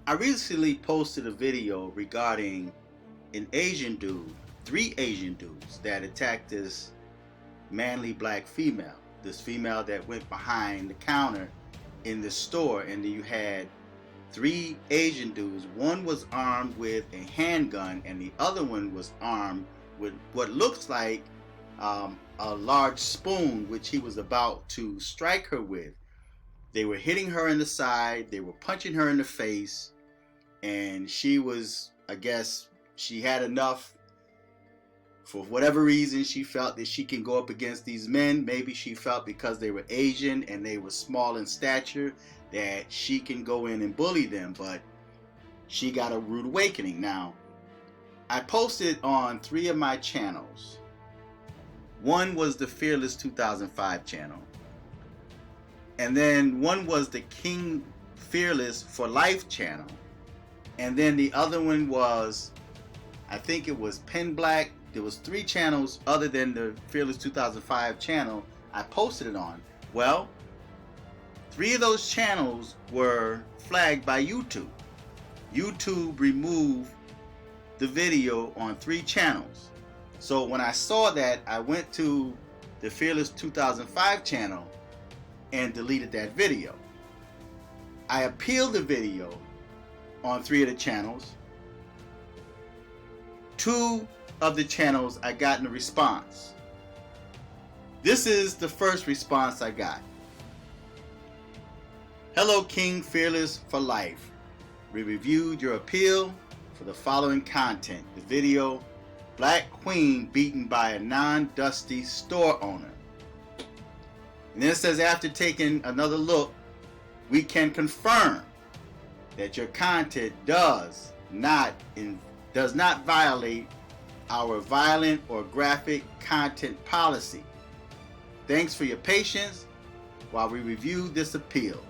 I recently posted a video regarding an Asian dude, 3 Asian dudes that attacked this manly black female. This female that went behind the counter in the store, and then you had 3 Asian dudes. One was armed with a handgun, and the other one was armed with what looks like a large spoon, which he was about to strike her with. They were hitting her in the side, they were punching her in the face, and she was, I guess, she had enough. For whatever reason, she felt that she can go up against these men. Maybe she felt because they were Asian and they were small in stature that she can go in and bully them, but she got a rude awakening. Now, I posted on 3 of my channels. One was the Fearless 2005 channel, and then one was the King Fearless for Life channel, and then the other one was, I think it was Pen Black. There was 3 channels other than the Fearless 2005 channel I posted it on. Well, 3 of those channels were flagged by YouTube. YouTube removed the video on 3 channels. So when I saw that, I went to the Fearless 2005 channel and deleted that video. I appealed the video on 3 of the channels. 2 of the channels I got in a response. This is the first response I got. Hello, King Fearless for Life. We reviewed your appeal for the following content. The video, Black Queen beaten by a non-dusty store owner. And then it says, after taking another look, we can confirm that your content does not violate our violent or graphic content policy. Thanks for your patience while we review this appeal.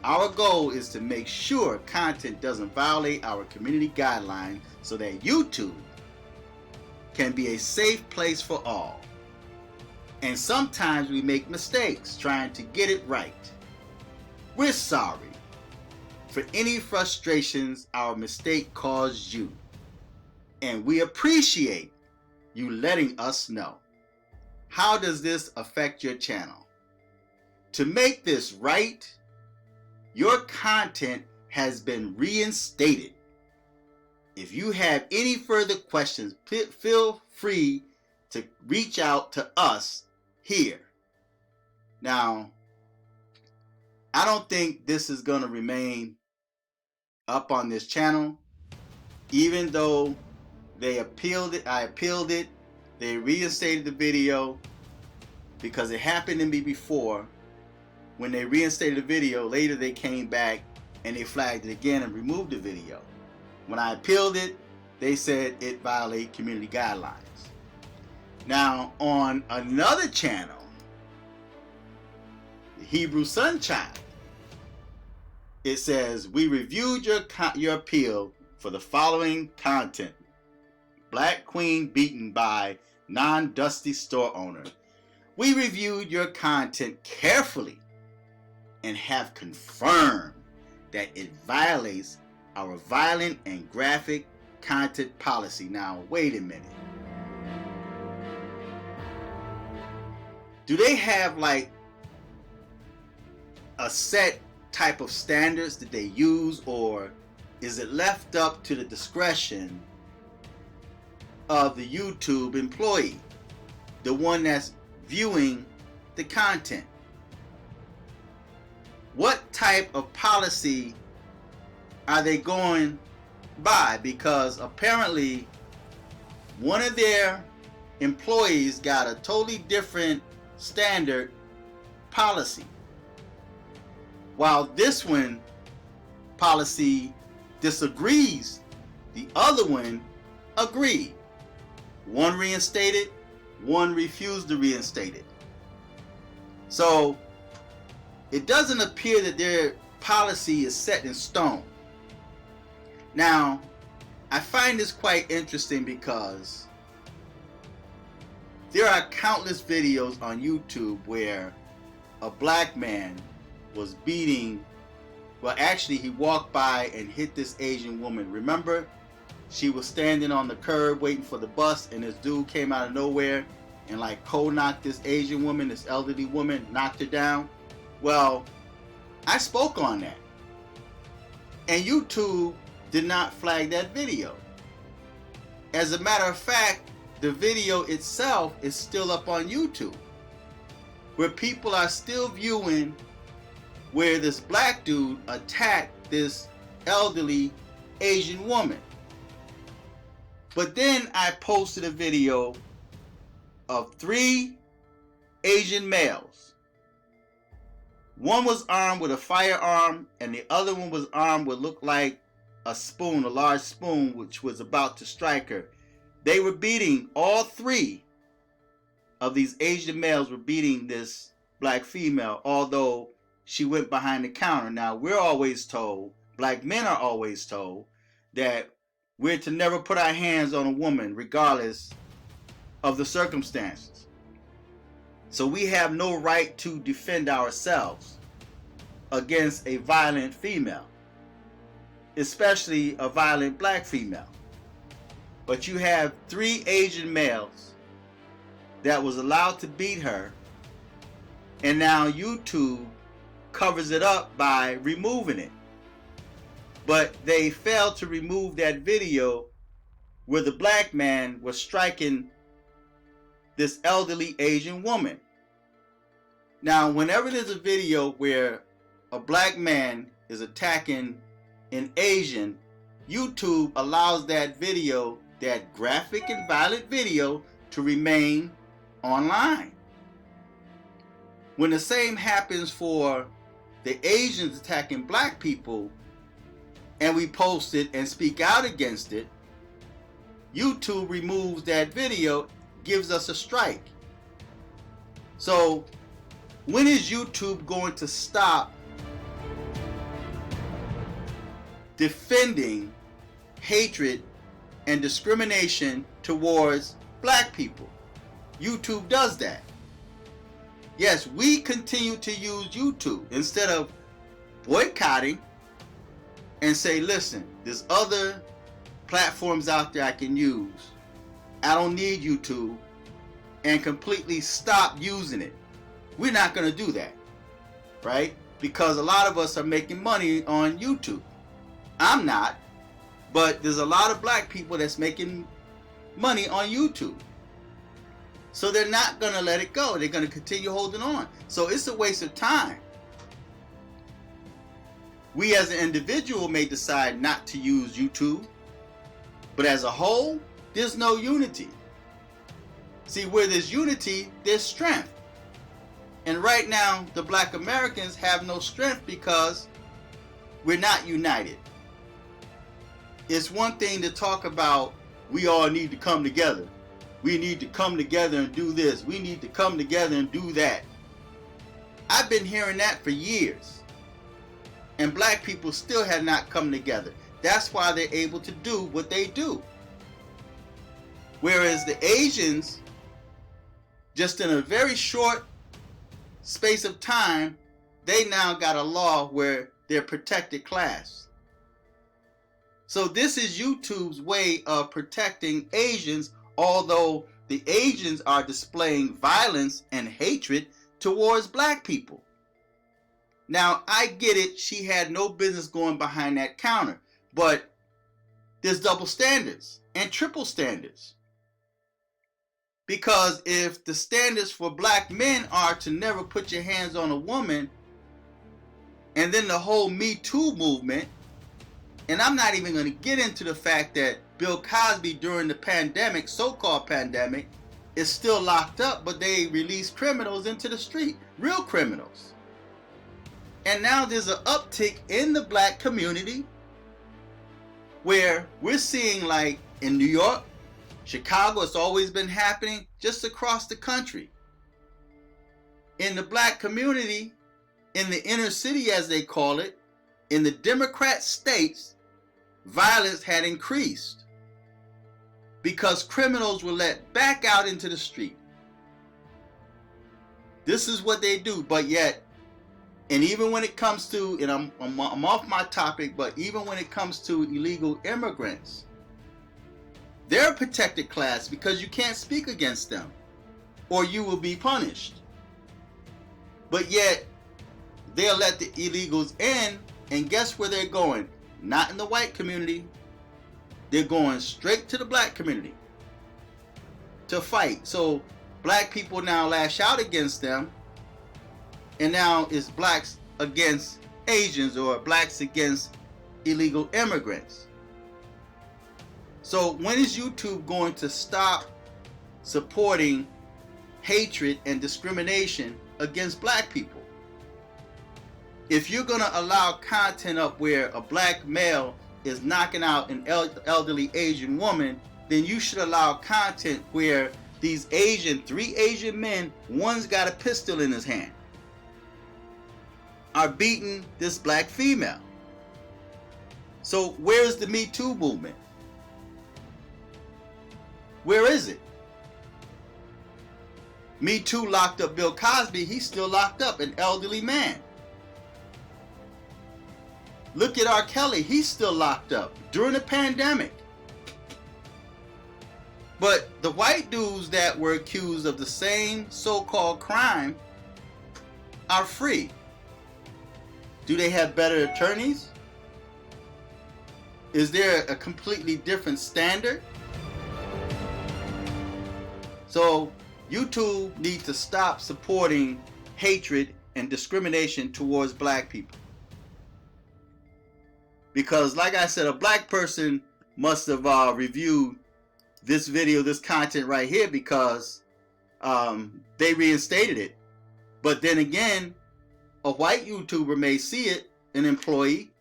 Our goal is to make sure content doesn't violate our community guidelines so that YouTube can be a safe place for all. And sometimes we make mistakes trying to get it right. We're sorry for any frustrations our mistake caused you, and we appreciate you letting us know. How does this affect your channel? To make this right, your content has been reinstated. If you have any further questions, feel free to reach out to us here. Now, I don't think this is going to remain up on this channel, even though they appealed it. I appealed it. They reinstated the video because it happened to me before. When they reinstated the video, later they came back and they flagged it again and removed the video. When I appealed it, they said it violated community guidelines. Now, on another channel, the Hebrew Sunchild, it says, we reviewed your appeal for the following content. Black Queen beaten by non-dusty store owner. We reviewed your content carefully and have confirmed that it violates our violent and graphic content policy. Now, wait a minute. Do they have like a set type of standards that they use, or is it left up to the discretion of the YouTube employee, the one that's viewing the content? What type of policy are they going by? Because apparently one of their employees got a totally different standard policy, while this one policy disagrees. The other one agreed. One reinstated, one refused to reinstate it. So it doesn't appear that their policy is set in stone. Now, I find this quite interesting because there are countless videos on YouTube where a black man was beating Well, actually, he walked by and hit this Asian woman. Remember, she was standing on the curb waiting for the bus, and this dude came out of nowhere and like cold knocked this Asian woman, this elderly woman, knocked her down. Well, I spoke on that, and YouTube did not flag that video. As a matter of fact, the video itself is still up on YouTube, where people are still viewing where this black dude attacked this elderly Asian woman. But then I posted a video of 3 Asian males. One was armed with a firearm, and the other one was armed with what looked like a spoon, a large spoon, which was about to strike her. They were beating, all 3 of these Asian males were beating this black female, although she went behind the counter. Now, we're always told, black men are always told, that we're to never put our hands on a woman regardless of the circumstances. So we have no right to defend ourselves against a violent female, especially a violent black female. But you have 3 Asian males that was allowed to beat her, and now YouTube covers it up by removing it. But they failed to remove that video where the black man was striking this elderly Asian woman. Now, whenever there's a video where a black man is attacking an Asian, YouTube allows that video, that graphic and violent video, to remain online. When the same happens for the Asians attacking black people, and we post it and speak out against it, YouTube removes that video, gives us a strike. So when is YouTube going to stop defending hatred and discrimination towards black people? YouTube does that. Yes, we continue to use YouTube instead of boycotting and say, listen, there's other platforms out there I can use. I don't need YouTube, and completely stop using it. We're not going to do that, right? Because a lot of us are making money on YouTube. I'm not, but there's a lot of black people that's making money on YouTube. So they're not going to let it go. They're going to continue holding on. So it's a waste of time. We as an individual may decide not to use YouTube, but as a whole, there's no unity. See, where there's unity, there's strength. And right now, the black Americans have no strength because we're not united. It's one thing to talk about, we all need to come together. We need to come together and do this. We need to come together and do that. I've been hearing that for years. And black people still have not come together. That's why they're able to do what they do. Whereas the Asians, just in a very short space of time, they now got a law where they're protected class. So this is YouTube's way of protecting Asians, although the Asians are displaying violence and hatred towards black people. Now, I get it, she had no business going behind that counter, but there's double standards and triple standards. Because if the standards for black men are to never put your hands on a woman, and then the whole Me Too movement, and I'm not even going to get into the fact that Bill Cosby during the pandemic, so-called pandemic, is still locked up, but they released criminals into the street, real criminals. And now there's an uptick in the black community where we're seeing, like in New York, Chicago, it's always been happening, just across the country. In the black community, in the inner city as they call it, in the Democrat states, violence had increased because criminals were let back out into the street. This is what they do, but yet And even when it comes to, and I'm off my topic, but even when it comes to illegal immigrants, they're a protected class because you can't speak against them or you will be punished. But yet, they'll let the illegals in, and guess where they're going? Not in the white community. They're going straight to the black community to fight. So black people now lash out against them, and now it's blacks against Asians or blacks against illegal immigrants. So when is YouTube going to stop supporting hatred and discrimination against black people? If you're going to allow content up where a black male is knocking out an elderly Asian woman, then you should allow content where these three Asian men, one's got a pistol in his hand, are beating this black female. So where's the Me Too movement? Where is it? Me Too locked up Bill Cosby. He's still locked up, an elderly man. Look at R. Kelly. He's still locked up during the pandemic. But the white dudes that were accused of the same so-called crime are free. Do they have better attorneys? Is there a completely different standard? So YouTube needs to stop supporting hatred and discrimination towards black people. Because like I said, a black person must have reviewed this video, this content right here, because they reinstated it. But then again, a white YouTuber may see it, an employee,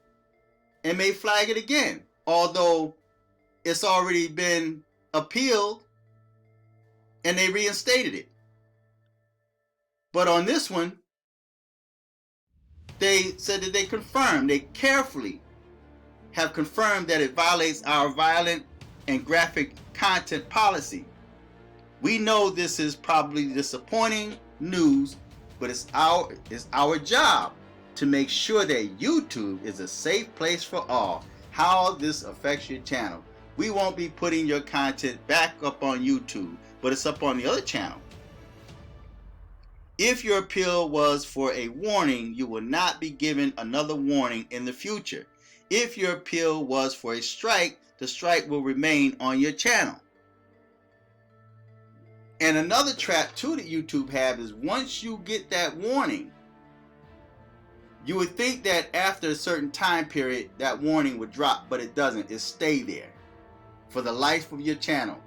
and may flag it again, although it's already been appealed and they reinstated it. But on this one, they said that they carefully have confirmed that it violates our violent and graphic content policy. We know this is probably disappointing news, but it's our job to make sure that YouTube is a safe place for all. How this affects your channel. We won't be putting your content back up on YouTube, but it's up on the other channel. If your appeal was for a warning, you will not be given another warning in the future. If your appeal was for a strike, the strike will remain on your channel. And another trap too that YouTube have is once you get that warning, you would think that after a certain time period that warning would drop, but it doesn't. It stays there for the life of your channel.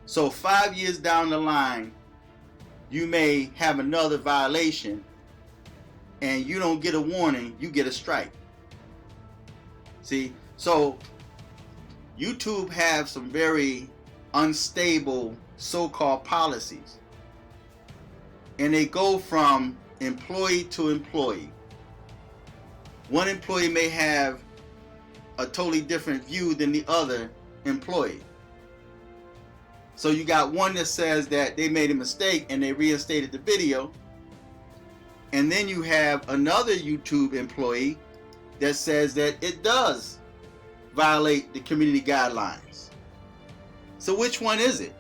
So 5 years down the line, you may have another violation and you don't get a warning, you get a strike. See, so YouTube have some very unstable so-called policies, and they go from employee to employee. One employee may have a totally different view than the other employee. So you got one that says that they made a mistake and they reinstated the video, and then you have another YouTube employee that says that it does violate the community guidelines. So which one is it?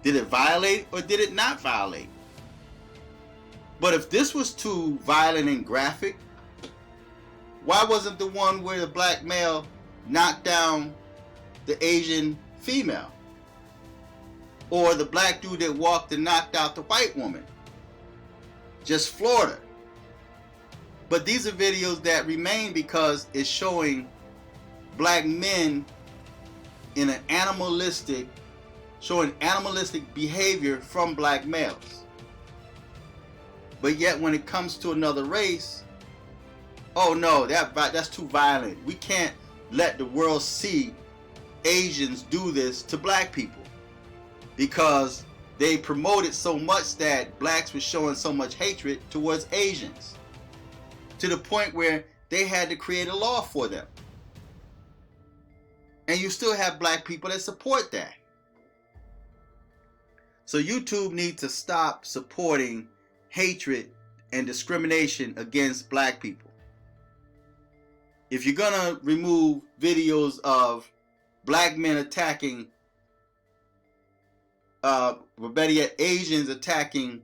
Did it violate or did it not violate? But if this was too violent and graphic, why wasn't the one where the black male knocked down the Asian female? Or the black dude that walked and knocked out the white woman? Just Florida. But these are videos that remain because it's showing black men in an showing animalistic behavior from black males. But yet when it comes to another race, oh no, that's too violent. We can't let the world see Asians do this to black people, because they promoted so much that blacks were showing so much hatred towards Asians, to the point where they had to create a law for them. And you still have black people that support that. So YouTube needs to stop supporting hatred and discrimination against black people. If you're gonna remove videos of black men attacking, or better yet, Asians attacking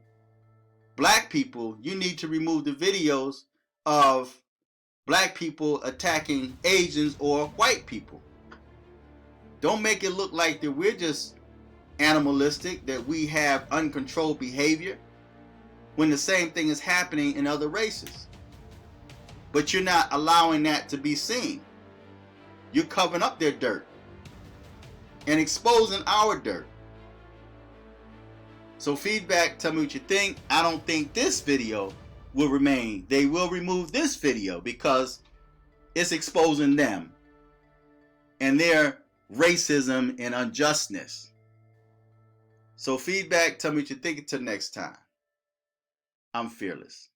black people, you need to remove the videos of black people attacking Asians or white people. Don't make it look like that we're just animalistic, that we have uncontrolled behavior, when the same thing is happening in other races. But you're not allowing that to be seen. You're covering up their dirt and exposing our dirt. So feedback, tell me what you think. I don't think this video will remain. They will remove this video because it's exposing them and their racism and unjustness. So feedback, tell me what you think. Until next time, I'm Fearless.